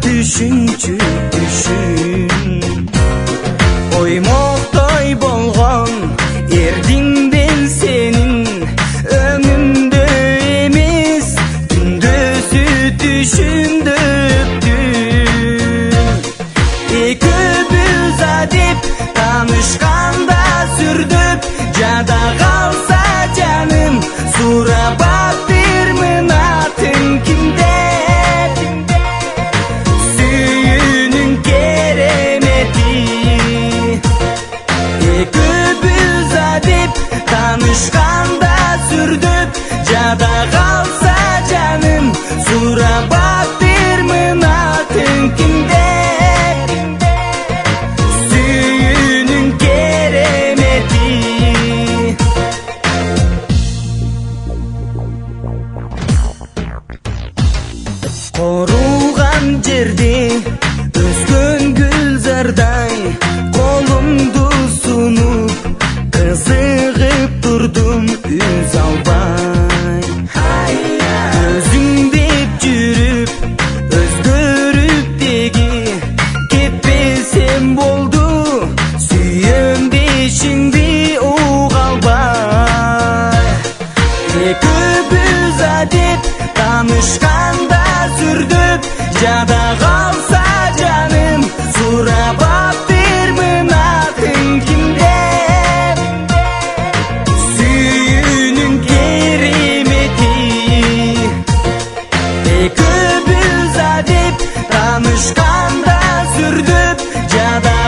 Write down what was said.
түшүнчү түшүн оймоктой болгон эрдиң мен сенин өңүңдө эмес күндөсү түшүндө өттү экөөбүз адеп таанышканда сүрдөп жада калса жаным сурабаттырмын атын кимде сүйүүнүн керемети экөөбүз адеп таанышканда сүрдөп жада калса жаным сурабаттырмын атын кимде сүйүүнүн керемети Korugan жерде өскөн гүлзардай колумду сунуп кызыгып турдум үз албай өзүң деп жүрүп өзгөрүп деги кетпесем болду сүйөм дешиңди уга албай экөөбүз адеп таанышканда сүрдөп жада калса жаным сурабаттырмын атын кимде сүйүүнүн керемети экөөбүз адеп таанышканда сүрдөп жада